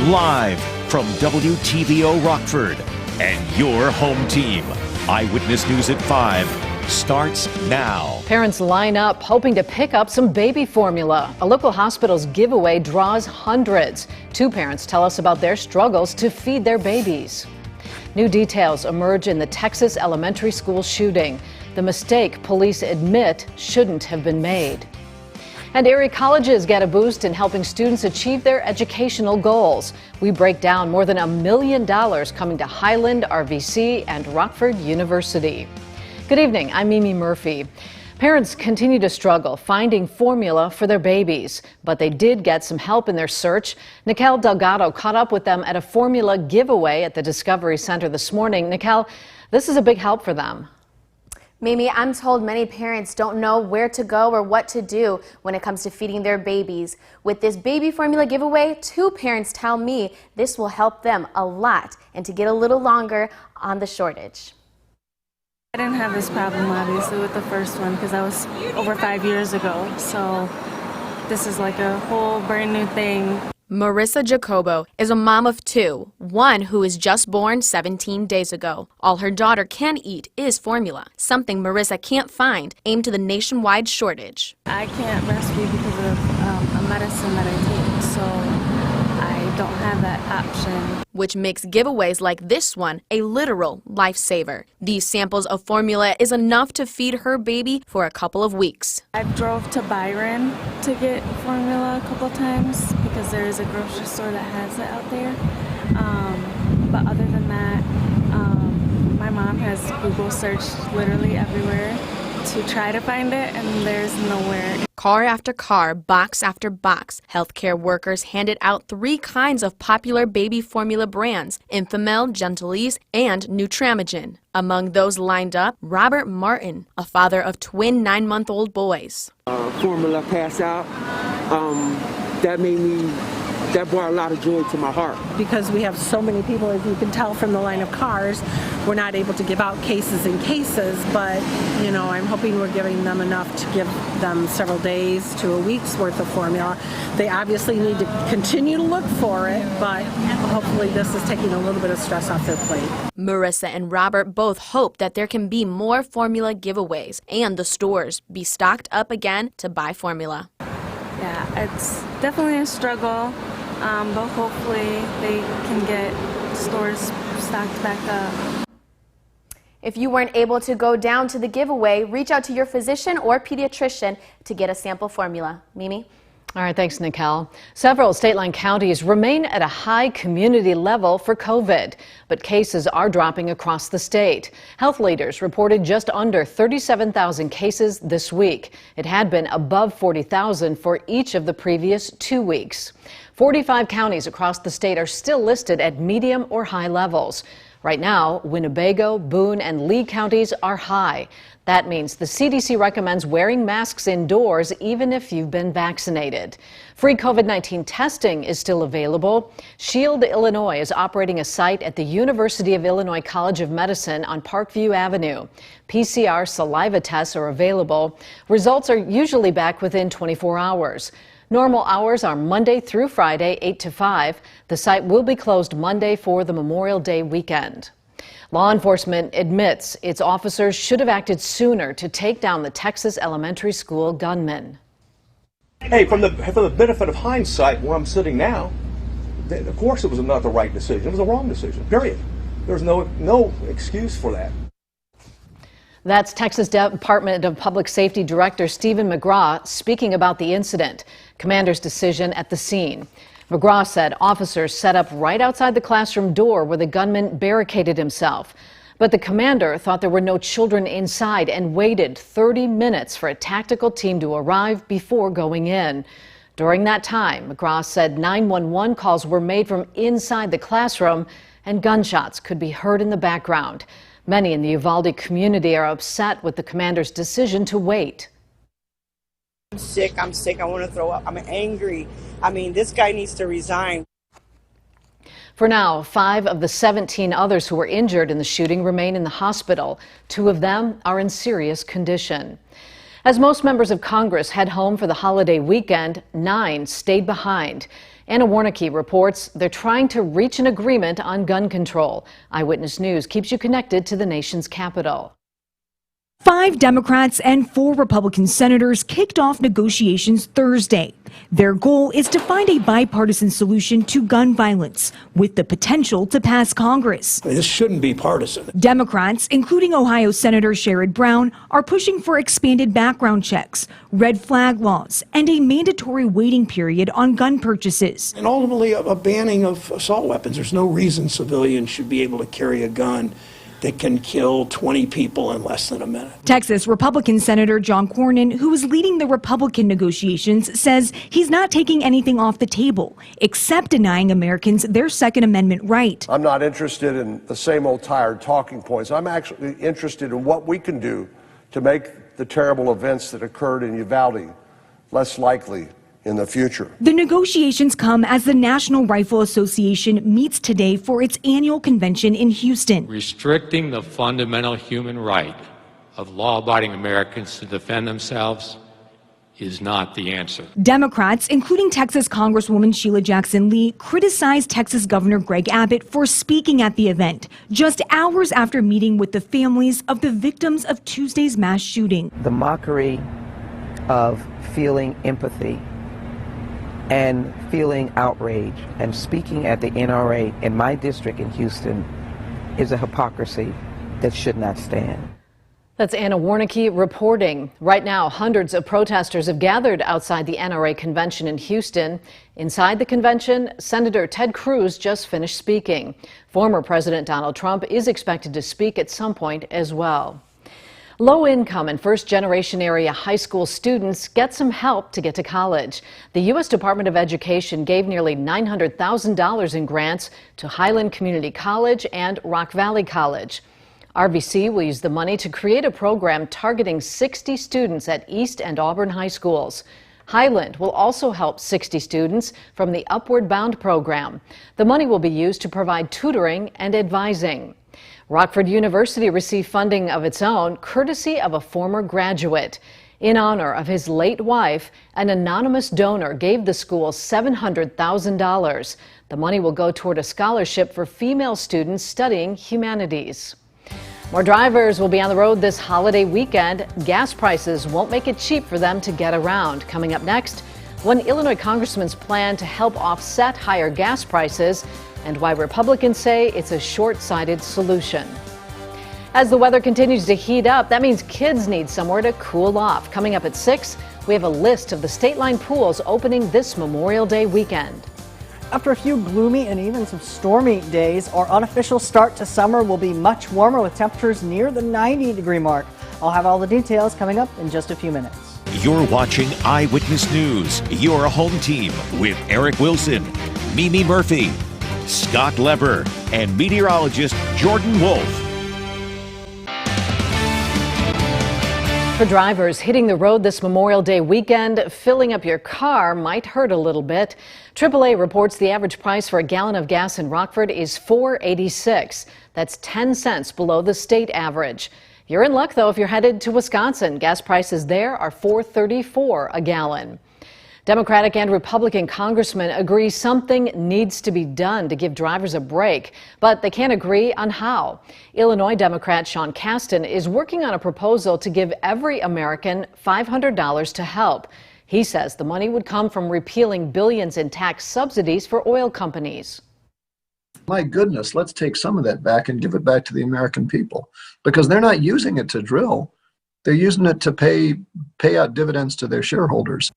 Live from WTVO Rockford and your home team. Eyewitness News at 5 starts now. Parents line up hoping to pick up some baby formula. A local hospital's giveaway draws hundreds. Two parents tell us about their struggles to feed their babies. New details emerge in the Texas elementary school shooting. The mistake police admit shouldn't have been made. And area colleges get a boost in helping students achieve their educational goals. We break down more than $1 million coming to Highland, RVC, and Rockford University. Good evening, I'm Mimi Murphy. Parents continue to struggle finding formula for their babies, but they did get some help in their search. Nikel Delgado caught up with them at a formula giveaway at the Discovery Center this morning. Nikel, this is a big help for them. Mimi, I'm told many parents don't know where to go or what to do when it comes to feeding their babies. With this baby formula giveaway, two parents tell me this will help them a lot and to get a little longer on the shortage. I didn't have this problem obviously with the first one because that was over 5 years ago. So this is like a whole brand new thing. Marissa Jacobo is a mom of two, one who is just born 17 days ago. All her daughter can eat is formula, something Marissa can't find, aimed to the nationwide shortage. I can't breastfeed because of a medicine that I take, so I don't have that option. Which makes giveaways like this one a literal lifesaver. These samples of formula is enough to feed her baby for a couple of weeks. I drove to Byron to get formula a couple times because there is a grocery store that has it out there. But other than that, my mom has Google searched literally everywhere to try to find it, and there's nowhere. Car after car, box after box, healthcare workers handed out 3 kinds of popular baby formula brands: Enfamil, Gentilese, and Nutramigen. Among those lined up, Robert Martin, a father of twin 9-month-old boys. Formula pass out, that brought a lot of joy to my heart. Because we have so many people, as you can tell from the line of cars, we're not able to give out cases and cases, but you know, I'm hoping we're giving them enough to give them several days to a week's worth of formula. They obviously need to continue to look for it, but hopefully this is taking a little bit of stress off their plate. Marissa and Robert both hope that there can be more formula giveaways and the stores be stocked up again to buy formula. Yeah, it's definitely a struggle. But hopefully they can get stores stocked back up. If you weren't able to go down to the giveaway, reach out to your physician or pediatrician to get a sample formula. Mimi? All right, thanks, Nikel. Several state-line counties remain at a high community level for COVID, but cases are dropping across the state. Health leaders reported just under 37,000 cases this week. It had been above 40,000 for each of the previous 2 weeks. 45 counties across the state are still listed at medium or high levels. Right now, Winnebago, Boone, and Lee counties are high. That means the CDC recommends wearing masks indoors even if you've been vaccinated. Free COVID-19 testing is still available. Shield, Illinois is operating a site at the University of Illinois College of Medicine on Parkview Avenue. PCR saliva tests are available. Results are usually back within 24 hours. Normal hours are Monday through Friday, 8 to 5. The site will be closed Monday for the Memorial Day weekend. Law enforcement admits its officers should have acted sooner to take down the Texas elementary school gunman. Hey, from the benefit of hindsight, where I'm sitting now, of course it was not the right decision. It was a wrong decision, period. There's no excuse for that. That's Texas Department of Public Safety Director Stephen McGraw speaking about the incident. Commander's decision at the scene. McGraw said officers set up right outside the classroom door where the gunman barricaded himself. But the commander thought there were no children inside and waited 30 minutes for a tactical team to arrive before going in. During that time, McGraw said 911 calls were made from inside the classroom and gunshots could be heard in the background. Many in the Uvalde community are upset with the commander's decision to wait. I'm sick, I want to throw up, I'm angry. I mean, this guy needs to resign. For now, 5 of the 17 others who were injured in the shooting remain in the hospital. 2 of them are in serious condition. As most members of Congress head home for the holiday weekend, 9 stayed behind. Anna Warnicki reports they're trying to reach an agreement on gun control. Eyewitness News keeps you connected to the nation's capital. 5 Democrats and 4 Republican senators kicked off negotiations Thursday. Their goal is to find a bipartisan solution to gun violence with the potential to pass Congress. This shouldn't be partisan. Democrats, including Ohio Senator Sherrod Brown, are pushing for expanded background checks, red flag laws, and a mandatory waiting period on gun purchases. And ultimately a banning of assault weapons. There's no reason civilians should be able to carry a gun that can kill 20 people in less than a minute. Texas Republican Senator John Cornyn, who is leading the Republican negotiations, says he's not taking anything off the table except denying Americans their Second Amendment right. I'm not interested in the same old tired talking points. I'm actually interested in what we can do to make the terrible events that occurred in Uvalde less likely in the future. The negotiations come as the National Rifle Association meets today for its annual convention in Houston. Restricting the fundamental human right of law-abiding Americans to defend themselves is not the answer. Democrats, including Texas Congresswoman Sheila Jackson Lee, criticized Texas Governor Greg Abbott for speaking at the event just hours after meeting with the families of the victims of Tuesday's mass shooting. The mockery of feeling empathy and feeling outrage and speaking at the NRA in my district in Houston is a hypocrisy that should not stand. That's Anna Warnicki reporting. Right now, hundreds of protesters have gathered outside the NRA convention in Houston. Inside the convention, Senator Ted Cruz just finished speaking. Former President Donald Trump is expected to speak at some point as well. Low-income and first-generation area high school students get some help to get to college. The U.S. Department of Education gave nearly $900,000 in grants to Highland Community College and Rock Valley College. RVC will use the money to create a program targeting 60 students at East and Auburn high schools. Highland will also help 60 students from the Upward Bound program. The money will be used to provide tutoring and advising. Rockford University received funding of its own, courtesy of a former graduate. In honor of his late wife, an anonymous donor gave the school $700,000. The money will go toward a scholarship for female students studying humanities. More drivers will be on the road this holiday weekend. Gas prices won't make it cheap for them to get around. Coming up next, one Illinois congressman's plan to help offset higher gas prices and why Republicans say it's a short-sighted solution. As the weather continues to heat up, that means kids need somewhere to cool off. Coming up at 6, we have a list of the state line pools opening this Memorial Day weekend. After a few gloomy and even some stormy days, our unofficial start to summer will be much warmer with temperatures near the 90-degree mark. I'll have all the details coming up in just a few minutes. You're watching Eyewitness News, your home team with Eric Wilson, Mimi Murphy, Scott Leber, and meteorologist Jordan Wolf. For drivers hitting the road this Memorial Day weekend, filling up your car might hurt a little bit. AAA reports the average price for a gallon of gas in Rockford is $4.86. That's 10 cents below the state average. You're in luck, though, if you're headed to Wisconsin. Gas prices there are $4.34 a gallon. Democratic and Republican congressmen agree something needs to be done to give drivers a break, but they can't agree on how. Illinois Democrat Sean Casten is working on a proposal to give every American $500 to help. He says the money would come from repealing billions in tax subsidies for oil companies. My goodness, let's take some of that back and give it back to the American people, because they're not using it to drill. They're using it to pay out dividends to their shareholders.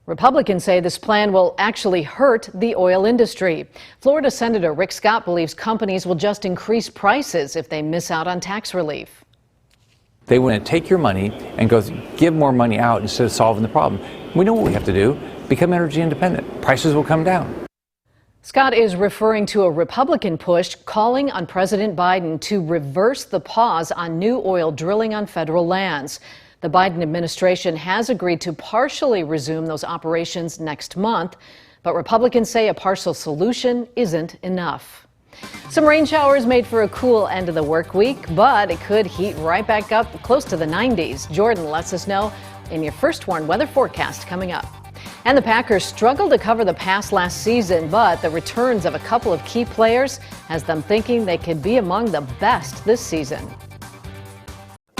Republicans say this plan will actually hurt the oil industry. Florida Senator Rick Scott believes companies will just increase prices if they miss out on tax relief. They want to take your money and go give more money out instead of solving the problem. We know what we have to do. Become energy independent. Prices will come down. Scott is referring to a Republican push calling on President Biden to reverse the pause on new oil drilling on federal lands. The Biden administration has agreed to partially resume those operations next month, but Republicans say a partial solution isn't enough. Some rain showers made for a cool end of the work week, but it could heat right back up close to the 90s. Jordan lets us know in your First Warn weather forecast coming up. And the Packers struggled to cover the pass last season, but the returns of a couple of key players has them thinking they could be among the best this season.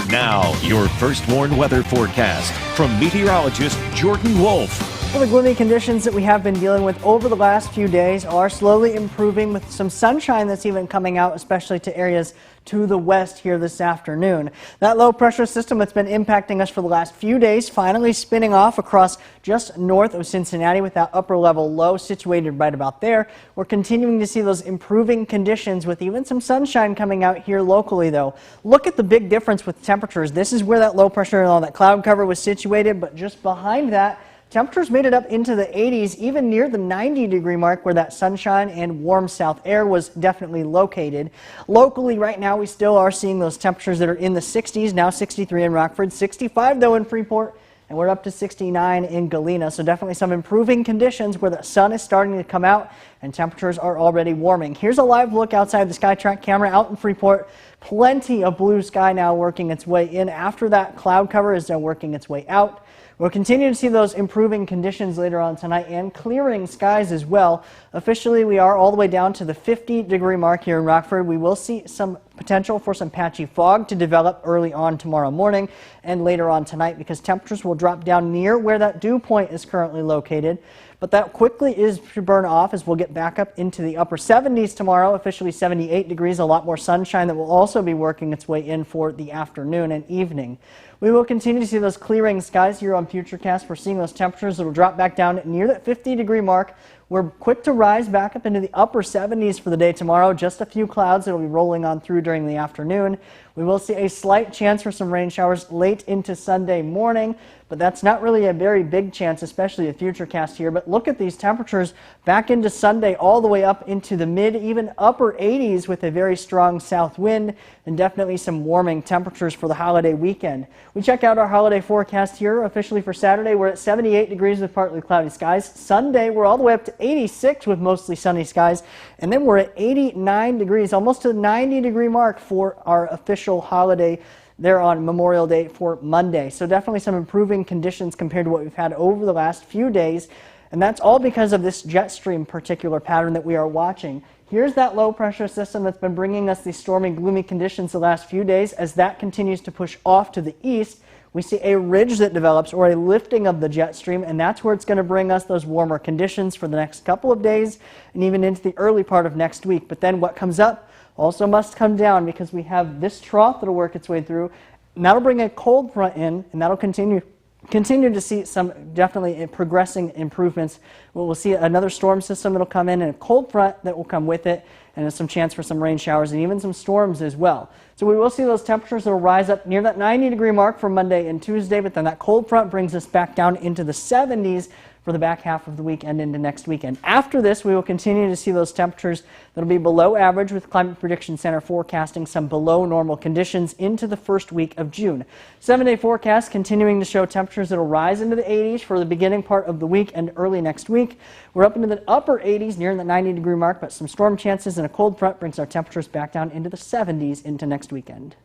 Now, your first warn weather forecast from meteorologist Jordan Wolf. Well, the gloomy conditions that we have been dealing with over the last few days are slowly improving with some sunshine that's even coming out, especially to areas to the west here this afternoon. That low pressure system that's been impacting us for the last few days finally spinning off across just north of Cincinnati with that upper level low situated right about there. We're continuing to see those improving conditions with even some sunshine coming out here locally though. Look at the big difference with temperatures. This is where that low pressure and all that cloud cover was situated, but just behind that, temperatures made it up into the 80s, even near the 90-degree mark where that sunshine and warm south air was definitely located. Locally right now, we still are seeing those temperatures that are in the 60s, now 63 in Rockford, 65 though in Freeport, and we're up to 69 in Galena. So definitely some improving conditions where the sun is starting to come out and temperatures are already warming. Here's a live look outside the SkyTrack camera out in Freeport. Plenty of blue sky now working its way in after that cloud cover is now working its way out. We'll continue to see those improving conditions later on tonight and clearing skies as well. Officially, we are all the way down to the 50-degree mark here in Rockford. We will see some potential for some patchy fog to develop early on tomorrow morning and later on tonight because temperatures will drop down near where that dew point is currently located. But that quickly is to burn off as we'll get back up into the upper 70s tomorrow, officially 78 degrees, a lot more sunshine that will also be working its way in for the afternoon and evening. We will continue to see those clearing skies here on Futurecast. We're seeing those temperatures that will drop back down near that 50-degree mark. We're quick to rise back up into the upper 70s for the day tomorrow. Just a few clouds that will be rolling on through during the afternoon. We will see a slight chance for some rain showers late into Sunday morning, but that's not really a very big chance, especially a Futurecast here. But look at these temperatures back into Sunday all the way up into the mid, even upper 80s with a very strong south wind and definitely some warming temperatures for the holiday weekend. We check out our holiday forecast here officially for Saturday. We're at 78 degrees with partly cloudy skies. Sunday, we're all the way up to 86 with mostly sunny skies. And then we're at 89 degrees, almost to the 90-degree mark for our official holiday there on Memorial Day for Monday. So definitely some improving conditions compared to what we've had over the last few days. And that's all because of this jet stream particular pattern that we are watching. Here's that low pressure system that's been bringing us these stormy, gloomy conditions the last few days. As that continues to push off to the east, we see a ridge that develops or a lifting of the jet stream, and that's where it's going to bring us those warmer conditions for the next couple of days and even into the early part of next week. But then what comes up also must come down because we have this trough that'll work its way through, and that'll bring a cold front in, and that'll continue to see some definitely progressing improvements. We'll see another storm system that'll come in and a cold front that will come with it, and there's some chance for some rain showers and even some storms as well. So we will see those temperatures that will rise up near that 90-degree mark for Monday and Tuesday, but then that cold front brings us back down into the 70s for the back half of the week and into next weekend. After this, we will continue to see those temperatures that will be below average with Climate Prediction Center forecasting some below normal conditions into the first week of June. 7-day forecast continuing to show temperatures that will rise into the 80s for the beginning part of the week and early next week. We're up into the upper 80s near the 90-degree mark, but some storm chances and a cold front brings our temperatures back down into the 70s into next weekend.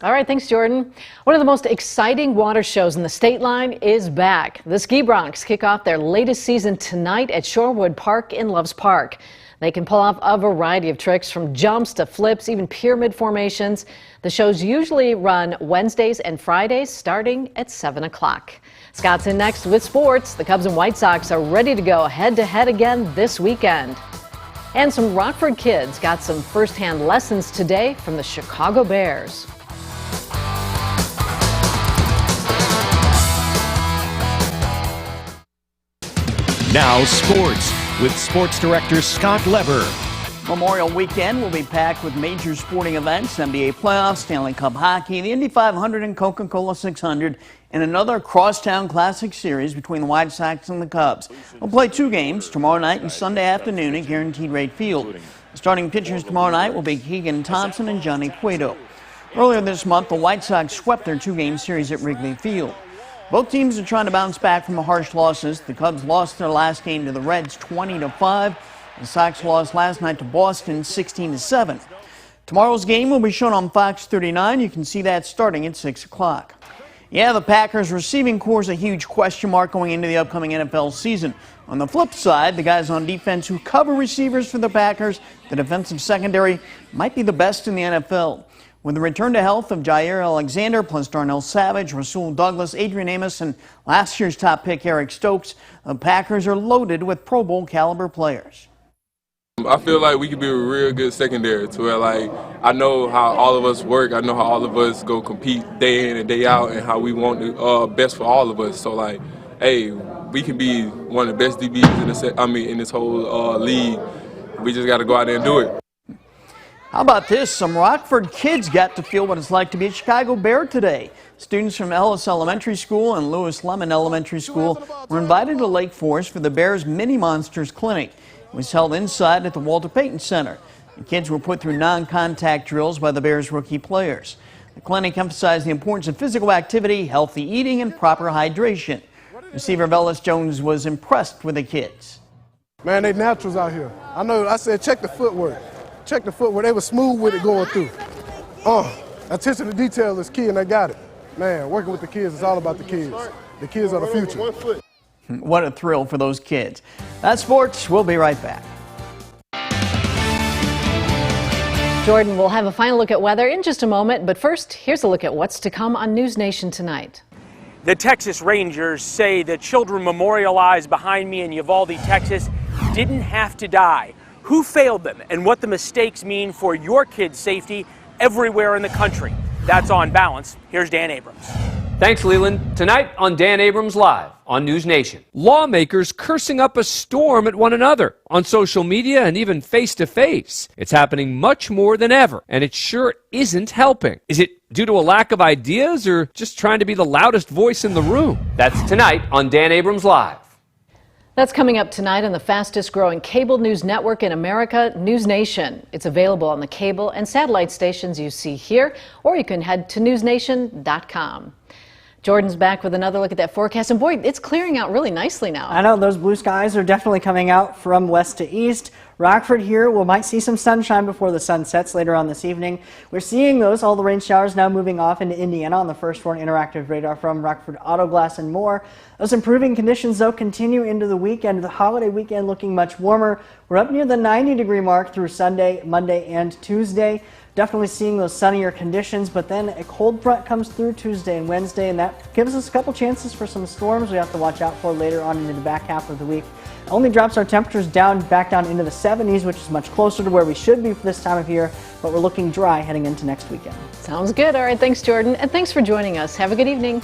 All right, thanks, Jordan. One of the most exciting water shows in the state line is back. The Ski Broncs kick off their latest season tonight at Shorewood Park in Loves Park. They can pull off a variety of tricks from jumps to flips, even pyramid formations. The shows usually run Wednesdays and Fridays starting at 7 o'clock. Scott's in next with sports. The Cubs and White Sox are ready to go head-to-head again this weekend. And some Rockford kids got some firsthand lessons today from the Chicago Bears. Now sports with sports director Scott Leber. Memorial Weekend will be packed with major sporting events, NBA playoffs, Stanley Cup hockey, the Indy 500 and Coca-Cola 600, and another Crosstown Classic series between the White Sox and the Cubs. We'll play two games tomorrow night and Sunday afternoon at Guaranteed Rate Field. The starting pitchers tomorrow night will be Keegan Thompson and Johnny Cueto. Earlier this month, the White Sox swept their two-game series at Wrigley Field. Both teams are trying to bounce back from harsh losses. The Cubs lost their last game to the Reds 20-5. The Sox lost last night to Boston 16-7. Tomorrow's game will be shown on Fox 39. You can see that starting at 6 o'clock. Yeah, the Packers receiving corps is a huge question mark going into the upcoming NFL season. On the flip side, the guys on defense who cover receivers for the Packers, the defensive secondary, might be the best in the NFL. With the return to health of Jair Alexander, plus Darnell Savage, Rasul Douglas, Adrian Amos, and last year's top pick Eric Stokes, the Packers are loaded with Pro Bowl caliber players. I feel like we could be a real good secondary to where, like, I know how all of us work. I know how all of us go compete day in and day out and how we want the best for all of us. So, like, hey, we can be one of the best DBs in this whole league. We just got to go out there and do it. How about this? Some Rockford kids got to feel what it's like to be a Chicago Bear today. Students from Ellis Elementary School and Lewis Lemon Elementary School were invited to Lake Forest for the Bears Mini Monsters Clinic. It was held inside at the Walter Payton Center. The kids were put through non-contact drills by the Bears rookie players. The clinic emphasized the importance of physical activity, healthy eating, and proper hydration. Receiver Vellis Jones was impressed with the kids. Man, they naturals out here. I said check the footwork. Check the footwork. They were smooth with it going through. Attention to detail is key, and they got it. Man, working with the kids is all about the kids. The kids are the future. What a thrill for those kids. That's sports. We'll be right back. Jordan, we'll have a final look at weather in just a moment, but first, here's a look at what's to come on News Nation tonight. The Texas Rangers say the children memorialized behind me in Uvalde, Texas, didn't have to die. Who failed them and what the mistakes mean for your kids' safety everywhere in the country. That's On Balance. Here's Dan Abrams. Thanks, Leland. Tonight on Dan Abrams Live on News Nation. Lawmakers cursing up a storm at one another on social media and even face-to-face. It's happening much more than ever, and it sure isn't helping. Is it due to a lack of ideas or just trying to be the loudest voice in the room? That's tonight on Dan Abrams Live. That's coming up tonight on the fastest growing cable news network in America, News Nation. It's available on the cable and satellite stations you see here, or you can head to newsnation.com. Jordan's back with another look at that forecast, and boy, it's clearing out really nicely now. I know, those blue skies are definitely coming out from west to east. Rockford here, we might see some sunshine before the sun sets later on this evening. We're seeing all the rain showers now moving off into Indiana on the first floor interactive radar from Rockford Auto Glass and more. Those improving conditions, though, continue into the weekend. The holiday weekend looking much warmer. We're up near the 90-degree mark through Sunday, Monday, and Tuesday. Definitely seeing those sunnier conditions, but then a cold front comes through Tuesday and Wednesday, and that gives us a couple chances for some storms we have to watch out for later on into the back half of the week. Only drops our temperatures back down into the 70s, which is much closer to where we should be for this time of year, but we're looking dry heading into next weekend. Sounds good. All right, thanks, Jordan, and thanks for joining us. Have a good evening.